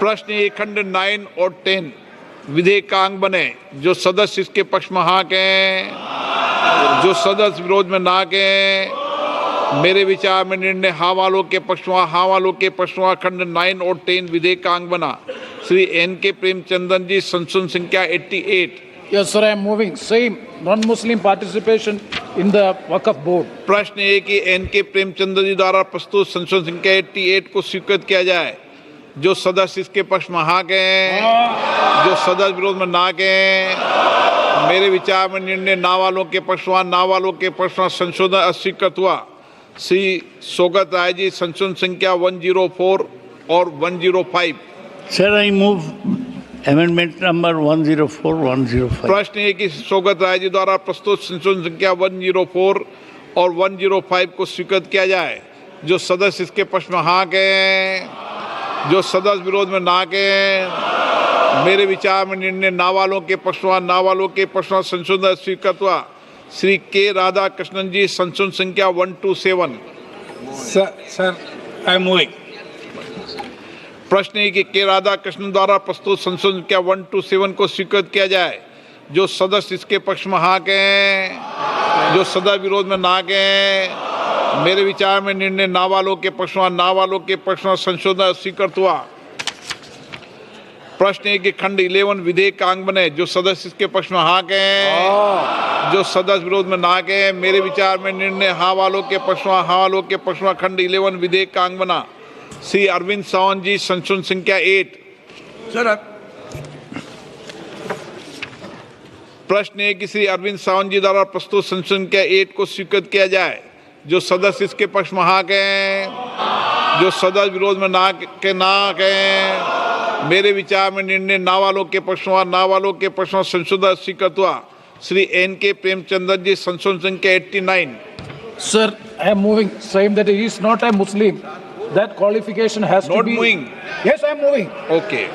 प्रश्न ये खंड 9 और 10 विधेयक का अंग बने। जो सदस्य इसके पक्ष में हाँ कहें, जो सदस्य विरोध में ना कहें, मेरे विचार में निर्णय हाँ वालों के पक्ष में हाँ वालों के पक्ष में खंड 9 और 10 विधेयक का अंग बना। श्री N.K. प्रेमचंदन जी, संशोधन संख्या 88। Yes, sir, I am moving. Same non-Muslim participation in the Waqf board. प्रश्न ये कि N.K. प्रेमचंदन जी द्वारा प्रस्तुत संशोधन संख्या 88 को स्वीकृत किया जाए। जो सदस्य इसके पक्ष में हाँ कहें, जो सदस्य विरोध में ना कहें, मेरे विचार में निर्णय ना वालों के पक्ष में ना वालों के पक्ष में संशोधन अस्वीकृत हुआ। श्री सोगत राय जी, संशोधन संख्या 104 और 105। Sir, I move amendment number 104, 105. प्रश्न है कि सोगत राय जी द्वारा प्रस्तुत संशोधन संख्या 104 और 105 को स्वीकृत किया जाए। जो सदस्य इसके पक्ष में हाँ कहें, जो सदस्य विरोध में ना कहें, मेरे विचार में निर्णय ना वालों के पक्ष में ना वालों के पक्ष में संशोधन स्वीकृत हुआ। श्री के राधा कृष्णन जी, संशोधन संख्या 127। Sir, I am moving. प्रश्न है कि के राधा कृष्णन द्वारा प्रस्तुत संशोधन संख्या 127 को स्वीकृत किया जाए। जो सदस्य इसके पक्ष में हाँ कहें, जो सदस्य विरोध में ना कहें, मेरे विचार में निर्णय ना वालों के पक्ष में ना वालों के पक्ष में संशोधन स्वीकृत हुआ। प्रश्न है कि खंड 11 विधेयक का अंग बने। जो सदस्य इसके पक्ष में हाँ कहें, जो सदस्य विरोध में ना कहें, मेरे विचार में निर्णय हाँ वालों के पक्ष में हाँ वालों के पक्ष में खंड 11 विधेयक का अंग बना। श्री अरविंद सावंत जी, संशोधन संख्या 8। Sir, प्रश्न है कि श्री अरविंद सावंत जी द्वारा प्रस्तुत संशोधन संख्या 8 को स्वीकृत किया जाए। जो सदस्य इसके पक्ष में हाँ कहें, जो सदस्य विरोध में ना कहें, मेरे विचार में निर्णय ना वालों के पक्ष में ना वालों के पक्ष में संशोधन स्वीकृत हुआ। श्री N.K. प्रेमचंदन जी, संशोधन संख्या 89। Sir, I am moving. Same that he is not a Muslim. That qualification has to Not be. moving. Yes, I am moving. Okay.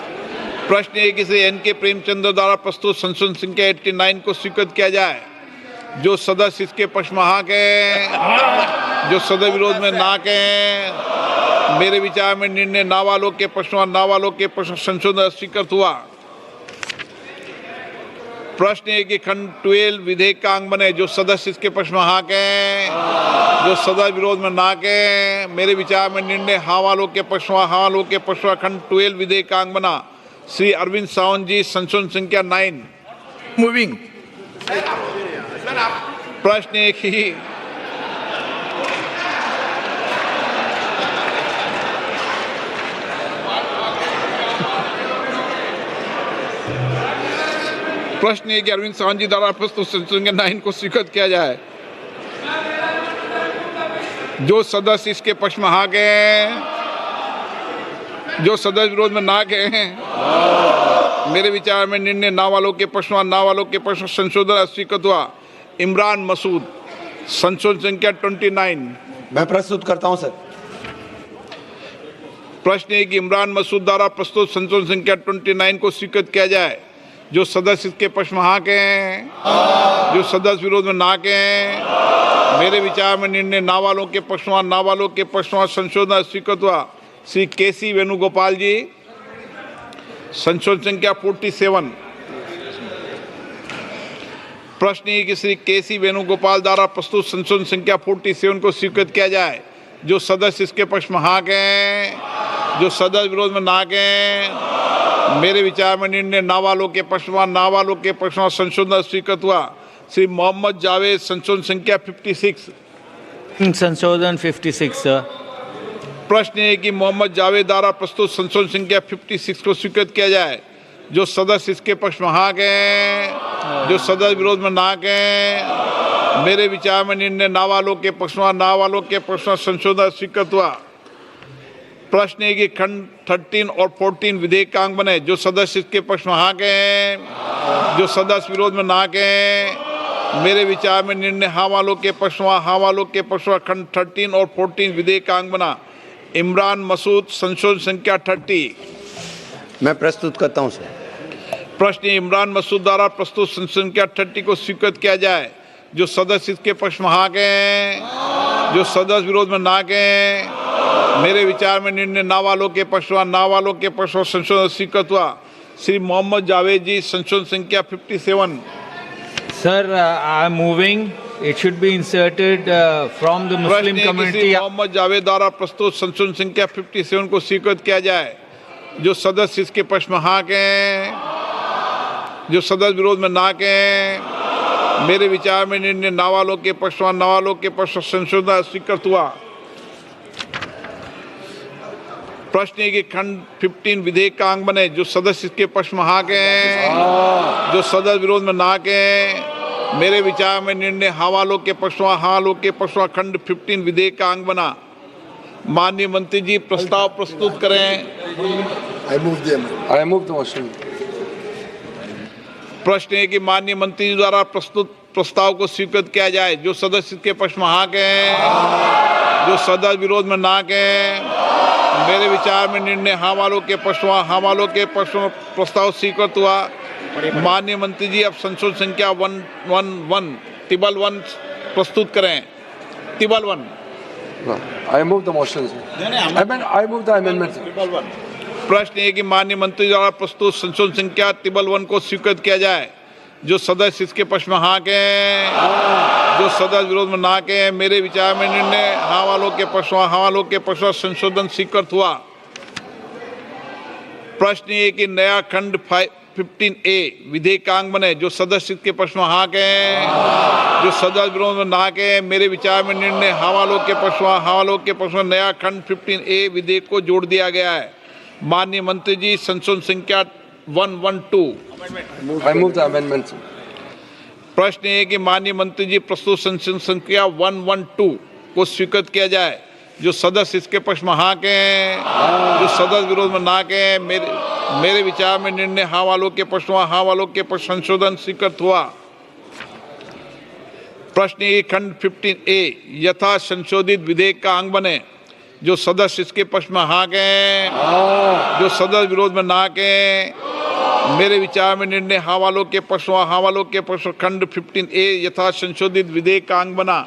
प्रश्न है कि श्री N.K. प्रेमचंद्र द्वारा प्रस्तुत संशोधन संख्या 89 को स्वीकृत किया जाए। जो सदस्य इसके पक्ष में हाँ कहें, जो सदस्य विरोध में ना कहें, मेरे विचार में निर्णय ना वालों के पक्ष में ना वालों के पक्ष में संशोधन स्वीकृत हुआ। प्रश्न है कि खंड 12 विधेयक का अंग बने। जो सदस्य इसके पक्ष में हाँ कहें, जो सदस्य विरोध में ना कहें, मेरे विचार में निर्णय हाँ वालों के पक्ष में हाँ वालों के पक्ष में खंड 12 विधेयक का अंग बना। श्री अरविंद सावंत जी, संशोधन संख्या 9। moving. प्रश्न है कि प्रश्न है कि अरविंद सावंत जी द्वारा प्रस्तुत संशोधन संख्या 9 को स्वीकृत किया जाए। जो सदस्य इसके पक्ष में हाँ कहें, जो सदस्य विरोध में ना कहें, मेरे विचार में निर्णय ना वालों के पक्ष में ना वालों के पक्ष में संशोधन स्वीकृत हुआ। इमरान मसूद, संशोधन संख्या 29। मैं प्रस्तुत करता हूं सर। प्रश्न है कि इमरान मसूद द्वारा प्रस्तुत संशोधन संख्या 29 को स्वीकृत किया जाए। जो सदस्य इसके पक्ष में हाँ कहें, जो सदस्य विरोध में ना कहें, मेरे विचार में निर्णय ना वालों के पक्ष में ना वालों के पक्ष में संशोधन स्वीकृत हुआ। श्री के.सी. वेणुगोपाल जी, संशोधन संख्या 47। प्रश्न है कि श्री के.सी. वेणुगोपाल द्वारा प्रस्तुत संशोधन संख्या 47 को स्वीकृत किया जाए। जो सदस्य इसके पक्ष में हाँ कहें, जो सदस्य विरोध में ना कहें, मेरे विचार में निर्णय ना वालों के पक्ष में ना वालों के पक्ष में संशोधन स्वीकृत हुआ। श्री मोहम्मद जावेद, संशोधन संख्या 56। संशोधन 56 सर। प्रश्न है कि मोहम्मद जावेद द्वारा प्रस्तुत संशोधन संख्या 56 को स्वीकृत किया जाए। जो सदस्य इसके पक्ष में हाँ कहें, जो सदस्य विरोध में ना कहें, मेरे विचार में निर्णय ना वालों के पक्ष में ना वालों के पक्ष में संशोधन स्वीकृत हुआ। प्रश्न है कि खंड 13 और 14 विधेयक का अंग बने। जो सदस्य इसके पक्ष में हाँ कहें, जो सदस्य विरोध में ना कहें, मेरे विचार में निर्णय हाँ वालों के पक्ष में हाँ वालों के पक्ष में खंड 13 और 14 विधेयक का अंग बना। इमरान मसूद, संशोधन संख्या 30। मैं प्रस्तुत करता हूं सर। प्रश्न इमरान मसूद द्वारा प्रस्तुत संशोधन संख्या 30 को स्वीकृत किया जाए। जो सदस्य इसके पक्ष में हाँ कहें, जो सदस्य विरोध में ना कहें, मेरे विचार में निर्णय ना वालों के पक्ष हुआ, ना वालों के पक्ष में संशोधन स्वीकृत हुआ। श्री मोहम्मद जावेद जी, संशोधन संख्या 57। Sir, I'm moving. It should be inserted from the प्रश्न Muslim है कि श्री community. मोहम्मद जावेद द्वारा प्रस्तुत संशोधन संख्या 57 को स्वीकृत किया जाए। जो सदस्य इसके पक्ष में हाँ कहें, जो सदस्य विरोध में ना कहें। मेरे विचार में निर्णय ना वालों के पक्ष में, ना वालों के पक्ष में संशोधन स्वीकृत हुआ। प्रश्न है कि खंड 15 विधेयक का अंग बने। जो सदस्य इसके पक्ष में हाँ कहें, जो सदस्य विरोध में ना कहें। मेरे विचार में निर्णय हाँ वालों के पक्ष में, हाँ वालों के पक्ष में खंड 15 विधेयक का अंग बना। माननीय मंत्री जी प्रस्ताव प्रस्तुत करें। I move the motion. प्रश्न है कि माननीय मंत्री जी द्वारा प्रस्तुत प्रस्ताव को स्वीकृत किया जाए। जो सदस्य इसके पक्ष में हाँ कहें, जो सदस्य विरोध में ना कहें। मेरे विचार में निर्णय हाँ वालों के पक्ष में, हाँ वालों के पक्ष में प्रस्ताव स्वीकृत हुआ। माननीय मंत्री जी अब संशोधन संख्या 111 टिबल 1 प्रस्तुत करें। टिबल 1। I move the motion, sir. I move the amendment, sir. प्रश्न है कि माननीय मंत्री द्वारा प्रस्तुत संशोधन संख्या टिबल 1 को स्वीकृत किया जाए। जो सदस्य इसके पक्ष में हाँ कहें, जो सदस्य विरोध में ना कहें। मेरे विचार में निर्णय हाँ वालों के पक्ष में, हाँ वालों के पक्ष में संशोधन स्वीकृत हुआ। प्रश्न ये कि नया खंड 15A विधेयक का अंग बने। जो सदस्य इसके पक्ष में हाँ कहें, जो सदस्य विरोध में ना कहें। मेरे विचार में निर्णय हाँ वालों के पक्ष में, हाँ वालों के पक्ष में नया खंड 15A विधेयक को जोड़ दिया गया है। माननीय मंत्री जी संशोधन संख्या 112। I move the amendment, sir. प्रश्न ये कि माननीय मंत्री जी प्रस्तुत संशोधन संख्या 112 को स्वीकृत किया जाए। जो सदस्य इसके पक्ष में हाँ कहें, जो सदस्य विरोध में ना कहें। मेरे विचार में निर्णय हाँ वालों के पक्ष में, हाँ वालों के पक्ष संशोधन स्वीकृत हुआ। प्रश्न ये खंड 15A यथा संशोधित विधेयक का अंग बने। जो सदस्य इसके पक्ष में हाँ कहें, जो सदस्य विरोध में ना कहें। मेरे विचार में निर्णय हाँ वालों के पक्ष में, हाँ वालों के पक्ष खंड 15A यथा संशोधित विधेयक का अंग बना।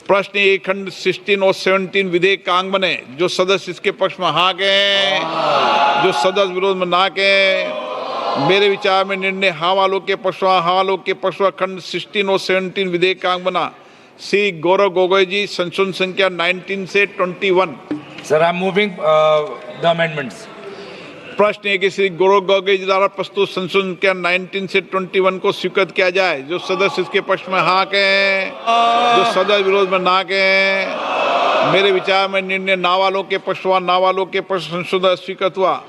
प्रश्न ये खंड 16 और 17 विधेयक का अंग बने। जो सदस्य इसके पक्ष में हाँ कहें, जो सदस्य विरोध में ना कहें। मेरे विचार में निर्णय हाँ वालों के पक्ष में, हाँ वालों के पक्ष खंड 16 और 17 विधेयक का अंग बना। श्री गौरव गोगोई जी संशोधन संख्या 19 से 21। Sir, I'm moving the amendments. प्रश्न है कि श्री गौरव गोगोई जी द्वारा प्रस्तुत संशोधन संख्या 19 से 21 को स्वीकृत किया जाए। जो सदस्य इसके पक्ष में हाँ कहें, जो सदस्य विरोध में ना कहें। मेरे विचार में निर्णय ना वालों के पक्ष में, ना वालों के पक्ष संशोधन स्वीकृत हुआ।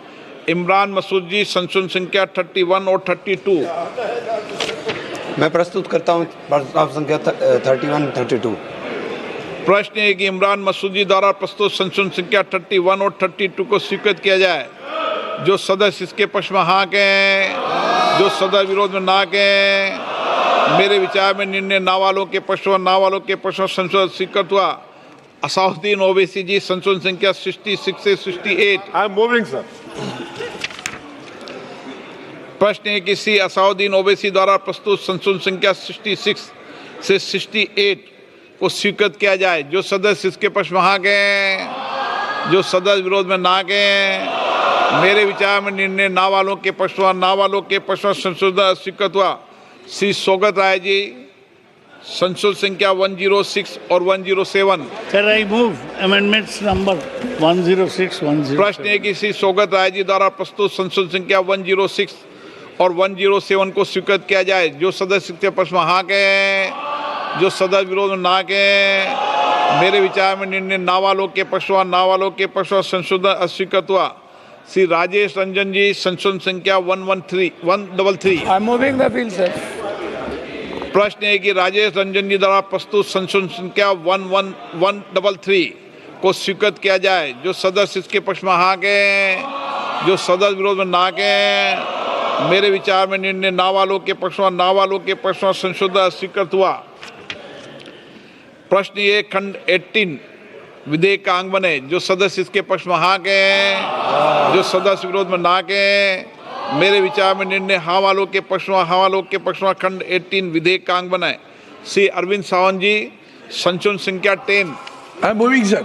इमरान मसूद जी संशोधन संख्या 31 और 32। मैं प्रस्तुत करता हूँ प्रस्ताव संख्या 31 32। प्रश्न है कि इमरान मसूद जी द्वारा प्रस्तुत संशोधन संख्या 31 और 32 को स्वीकृत किया जाए। जो सदस्य इसके पक्ष में हाँ कहें, जो सदस्य विरोध में ना कहें। मेरे विचार में निर्णय ना वालों के पक्ष में, ना वालों के पक्ष में संशोधन स्वीकृत हुआ। असाउद्दीन ओवैसी जी संशोधन संख्या 66 से 68। I am moving, sir. प्रश्न है कि श्री असाउद्दीन ओवैसी द्वारा प्रस्तुत संशोधन संख्या 66 से 68 को स्वीकृत किया जाए। जो सदस्य इसके पक्ष में हाँ कहें, जो सदस्य विरोध में ना कहें। मेरे विचार में निर्णय ना वालों के पक्ष में, ना वालों के पक्ष में संशोधन स्वीकृत हुआ। श्री सौगत राय जी संशोधन संख्या 106 और 107। Sir, I move amendments number 106, 107. प्रश्न है कि श्री सौगत राय जी द्वारा प्रस्तुत संशोधन संख्या 106 और 107 को स्वीकृत किया जाए। जो सदस्य के पक्ष में हाँ कहें, जो सदस्य विरोध में ना कहें। मेरे विचार में निर्णय ना वालों के पक्ष में, ना वालों के पक्ष में संशोधन स्वीकृत हुआ। श्री राजेश रंजन जी संशोधन संख्या 133। I'm moving the bill, sir. प्रश्न है कि राजेश रंजन जी द्वारा प्रस्तुत संशोधन संख्या 133 को स्वीकृत किया जाए। जो सदस्य इसके पक्ष में हाँ कहें, जो सदस्य विरोध में ना कहें। मेरे विचार में निर्णय ना वालों के पक्ष में, ना वालों के पक्ष में संशोधन स्वीकृत हुआ। प्रश्न ये खंड 18 विधेयक का अंग बने। जो सदस्य इसके पक्ष में हाँ कहें, जो सदस्य विरोध में ना कहें। मेरे विचार में निर्णय हाँ वालों के पक्ष में, हाँ वालों के पक्ष में खंड 18 विधेयक का अंग बनाए। श्री अरविंद सावंत जी संशोधन संख्या 10। I'm moving, sir.